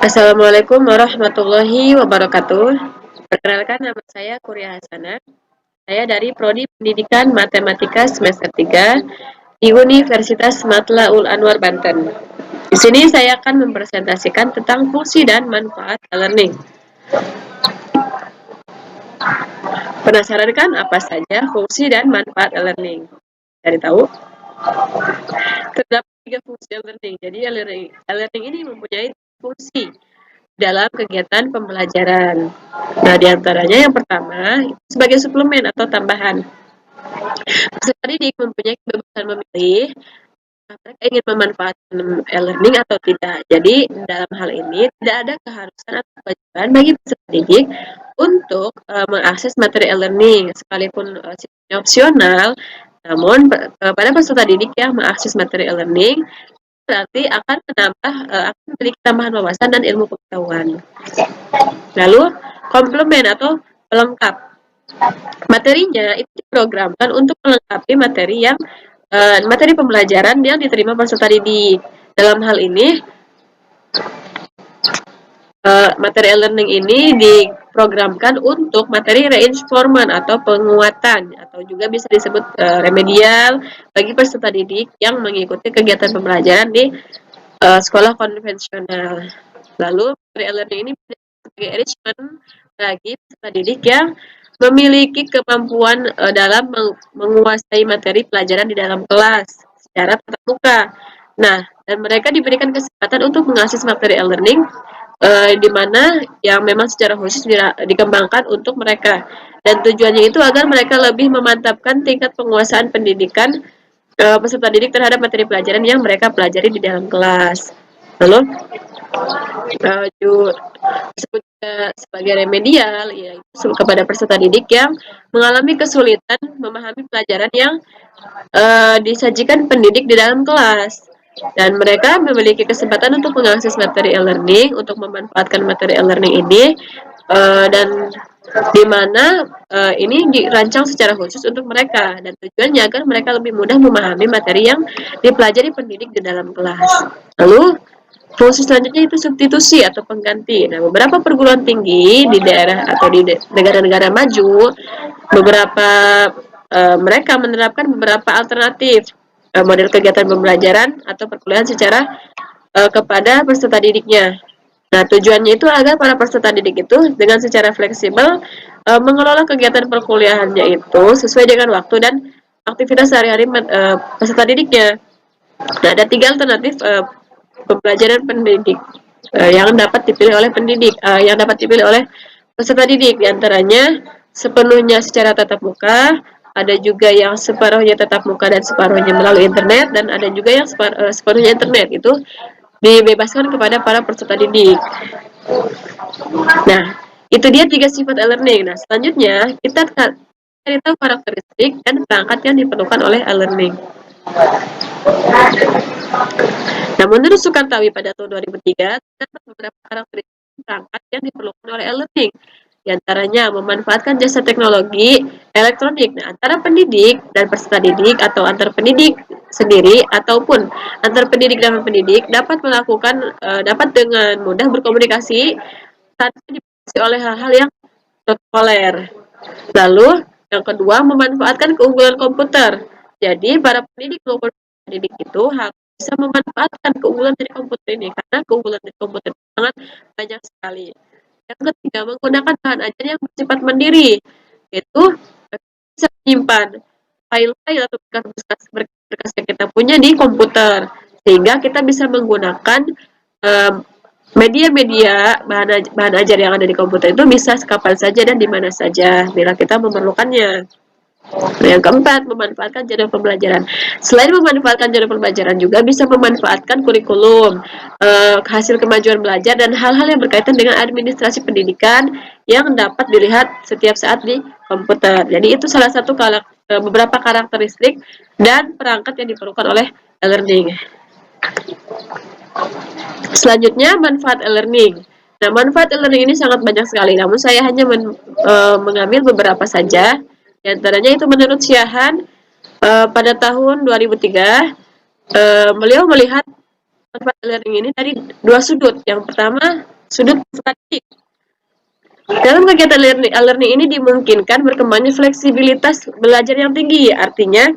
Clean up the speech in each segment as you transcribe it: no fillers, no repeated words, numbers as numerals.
Assalamualaikum warahmatullahi wabarakatuh. Perkenalkan nama saya Kuria Hasanah. Saya dari Prodi Pendidikan Matematika semester 3 di Universitas Matlaul Anwar Banten. Di sini saya akan mempresentasikan tentang fungsi dan manfaat e-learning. Penasaran kan apa saja fungsi dan manfaat e-learning? Cari tahu? Terdapat 3 fungsi e-learning. Jadi e-learning ini mempunyai fungsi dalam kegiatan pembelajaran. Nah, diantaranya yang pertama, sebagai suplemen atau tambahan. Peserta didik mempunyai kebebasan memilih apakah ingin memanfaatkan e-learning atau tidak. Jadi, dalam hal ini tidak ada keharusan atau kewajiban bagi peserta didik untuk mengakses materi e-learning, sekalipun sifatnya opsional. Namun, pada peserta didik yang mengakses materi e-learning berarti akan menambah akan memiliki tambahan wawasan dan ilmu pengetahuan. Lalu komplement atau pelengkap. Materinya itu diprogramkan untuk melengkapi materi pembelajaran yang diterima peserta didik. Dalam hal ini materi e-learning ini diprogramkan untuk materi reinforcement atau penguatan atau juga bisa disebut remedial bagi peserta didik yang mengikuti kegiatan pembelajaran di sekolah konvensional. Lalu materi e-learning ini sebagai enrichment bagi peserta didik yang memiliki kemampuan dalam menguasai materi pelajaran di dalam kelas secara tatap muka. Nah, dan mereka diberikan kesempatan untuk mengakses materi e-learning di mana yang memang secara khusus dikembangkan untuk mereka. Dan tujuannya itu agar mereka lebih memantapkan tingkat penguasaan pendidikan peserta didik terhadap materi pelajaran yang mereka pelajari di dalam kelas. Lalu disebut sebagai remedial, yaitu kepada peserta didik yang mengalami kesulitan memahami pelajaran yang disajikan pendidik di dalam kelas. Dan mereka memiliki kesempatan untuk mengakses materi e-learning, untuk memanfaatkan materi e-learning ini, dan di mana ini dirancang secara khusus untuk mereka, dan tujuannya agar mereka lebih mudah memahami materi yang dipelajari pendidik di dalam kelas. Lalu fungsi selanjutnya itu substitusi atau pengganti. Nah, beberapa perguruan tinggi di daerah atau di negara-negara maju, beberapa mereka menerapkan beberapa alternatif model kegiatan pembelajaran atau perkuliahan secara kepada peserta didiknya. Nah, tujuannya itu agar para peserta didik itu dengan secara fleksibel mengelola kegiatan perkuliahannya itu sesuai dengan waktu dan aktivitas sehari-hari peserta didiknya. Nah, ada 3 alternatif pembelajaran pendidik yang dapat dipilih oleh peserta didik. Di antaranya sepenuhnya secara tatap muka, ada juga yang separuhnya tatap muka dan separuhnya melalui internet, dan ada juga yang separuhnya internet. Itu dibebaskan kepada para peserta didik. Nah, itu dia 3 sifat e-learning. Nah, selanjutnya kita cari tahu karakteristik dan perangkat yang diperlukan oleh e-learning. Nah, menurut Sukantawi pada tahun 2003, terdapat beberapa karakteristik perangkat yang diperlukan oleh e-learning. Di antaranya memanfaatkan jasa teknologi elektronik. Nah, antara pendidik dan peserta didik atau antar pendidik sendiri ataupun antar pendidik dan pendidik dapat dapat dengan mudah berkomunikasi tanpa dibatasi oleh hal-hal yang protokoler. Lalu yang kedua, memanfaatkan keunggulan komputer. Jadi para pendidik maupun pendidik itu harus bisa memanfaatkan keunggulan dari komputer ini, karena keunggulan dari komputer sangat banyak sekali. Yang ketiga, menggunakan bahan ajar yang bersifat mandiri, yaitu bisa menyimpan file-file atau berkas yang kita punya di komputer, sehingga kita bisa menggunakan media-media bahan ajar yang ada di komputer itu bisa kapan saja dan di mana saja bila kita memerlukannya. Yang keempat, memanfaatkan jadwal pembelajaran. Selain memanfaatkan jadwal pembelajaran, juga bisa memanfaatkan kurikulum, hasil kemajuan belajar, dan hal-hal yang berkaitan dengan administrasi pendidikan yang dapat dilihat setiap saat di komputer. Jadi itu salah satu beberapa karakteristik dan perangkat yang diperlukan oleh e-learning. Selanjutnya, manfaat e-learning. Nah, manfaat e-learning ini sangat banyak sekali, namun saya hanya mengambil beberapa saja. Di antaranya itu menurut Syahan pada tahun 2003, beliau melihat manfaat e-learning ini dari 2 sudut. Yang pertama, sudut peserta didik. Dalam kegiatan e-learning ini dimungkinkan berkembangnya fleksibilitas belajar yang tinggi, artinya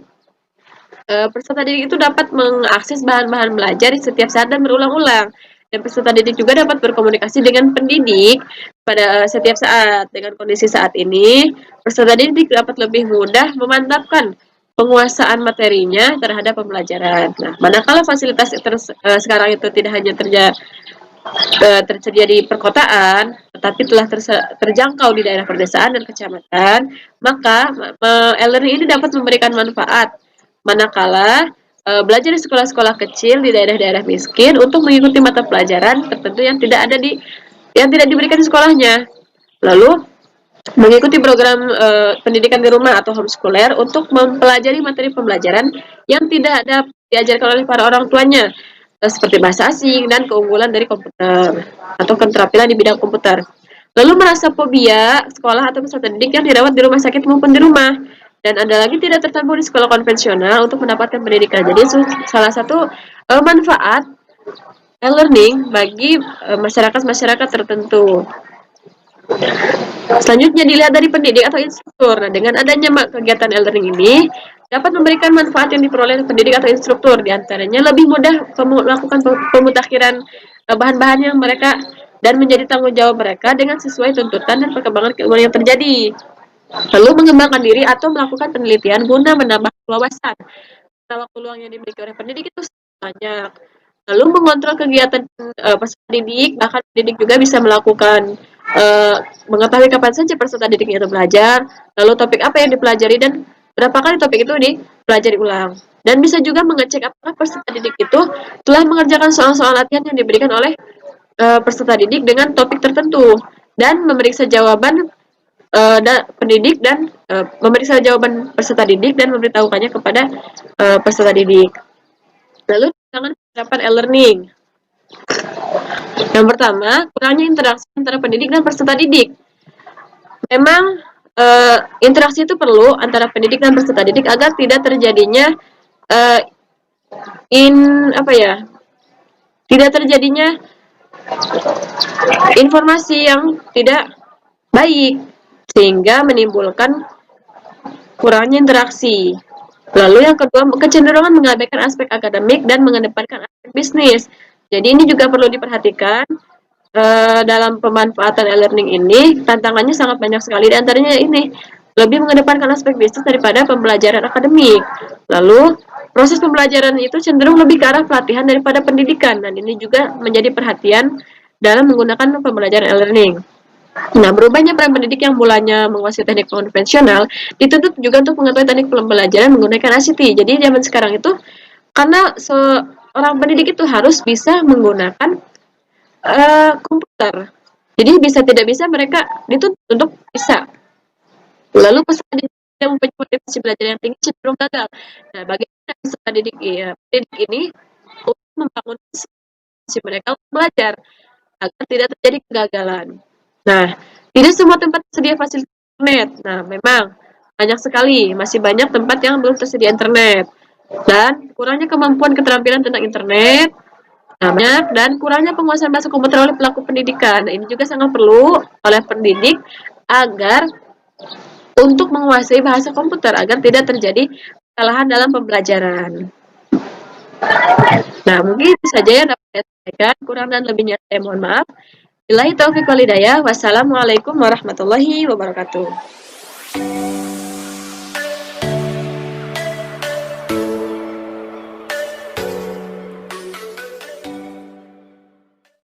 peserta didik itu dapat mengakses bahan-bahan belajar di setiap saat dan berulang-ulang. Dan peserta didik juga dapat berkomunikasi dengan pendidik pada setiap saat. Dengan kondisi saat ini, peserta didik dapat lebih mudah memantapkan penguasaan materinya terhadap pembelajaran. Nah, manakala fasilitas sekarang itu tidak hanya tersedia di perkotaan, tetapi telah terjangkau di daerah pedesaan dan kecamatan, maka e-learning ini dapat memberikan manfaat manakala belajar di sekolah-sekolah kecil di daerah-daerah miskin untuk mengikuti mata pelajaran tertentu yang tidak diberikan di sekolahnya. Lalu mengikuti program pendidikan di rumah atau homeschooler untuk mempelajari materi pembelajaran yang tidak ada diajarkan oleh para orang tuanya, seperti bahasa asing dan keunggulan dari komputer atau keterampilan di bidang komputer. Lalu merasa fobia sekolah atau peserta didik yang dirawat di rumah sakit maupun di rumah. Dan ada lagi tidak tertampung di sekolah konvensional untuk mendapatkan pendidikan. Jadi salah satu manfaat e-learning bagi masyarakat-masyarakat tertentu. Selanjutnya dilihat dari pendidik atau instruktur. Nah, dengan adanya kegiatan e-learning ini dapat memberikan manfaat yang diperoleh pendidik atau instruktur. Di antaranya lebih mudah melakukan pemutakhiran bahan-bahan yang mereka dan menjadi tanggung jawab mereka dengan sesuai tuntutan dan perkembangan keilmuan yang terjadi. Lalu mengembangkan diri atau melakukan penelitian guna menambah wawasan. Waktu luang yang dimiliki oleh pendidik itu banyak. Lalu mengontrol kegiatan peserta didik, bahkan pendidik juga bisa melakukan mengetahui kapan saja peserta didiknya itu belajar, lalu topik apa yang dipelajari dan berapa kali topik itu dipelajari ulang. Dan bisa juga mengecek apakah peserta didik itu telah mengerjakan soal-soal latihan yang diberikan oleh peserta didik dengan topik tertentu dan memeriksa jawaban pendidik dan memeriksa jawaban peserta didik dan memberitahukannya kepada peserta didik. Lalu tantangan penerapan e-learning. Yang pertama, kurangnya interaksi antara pendidik dan peserta didik. Memang interaksi itu perlu antara pendidik dan peserta didik agar tidak terjadinya tidak terjadinya informasi yang tidak baik sehingga menimbulkan kurangnya interaksi. Lalu yang kedua, kecenderungan mengabaikan aspek akademik dan mengedepankan aspek bisnis. Jadi ini juga perlu diperhatikan dalam pemanfaatan e-learning ini. Tantangannya sangat banyak sekali, di antaranya ini lebih mengedepankan aspek bisnis daripada pembelajaran akademik. Lalu proses pembelajaran itu cenderung lebih ke arah pelatihan daripada pendidikan, dan ini juga menjadi perhatian dalam menggunakan pembelajaran e-learning. Nah, berubahnya peran pendidik yang mulanya menguasai teknik konvensional dituntut juga untuk mengetahui teknik pembelajaran menggunakan ICT. Jadi zaman sekarang itu karena seorang pendidik itu harus bisa menggunakan komputer. Jadi tidak bisa mereka dituntut untuk bisa. Lalu peserta didik yang mempunyai motivasi belajar yang tinggi cenderung gagal. Nah, bagaimana peserta didik ini untuk membangun motivasi mereka untuk belajar agar tidak terjadi kegagalan. Nah, tidak semua tempat tersedia fasilitas internet. Nah, memang banyak sekali, masih banyak tempat yang belum tersedia internet. Dan kurangnya kemampuan keterampilan tentang internet, dan kurangnya penguasaan bahasa komputer oleh pelaku pendidikan. Nah, ini juga sangat perlu oleh pendidik agar untuk menguasai bahasa komputer agar tidak terjadi kesalahan dalam pembelajaran. Nah, mungkin itu saja yang dapat saya sampaikan. Kurang dan lebihnya saya mohon maaf. Billahi taufiq wal hidayah. Wassalamualaikum warahmatullahi wabarakatuh.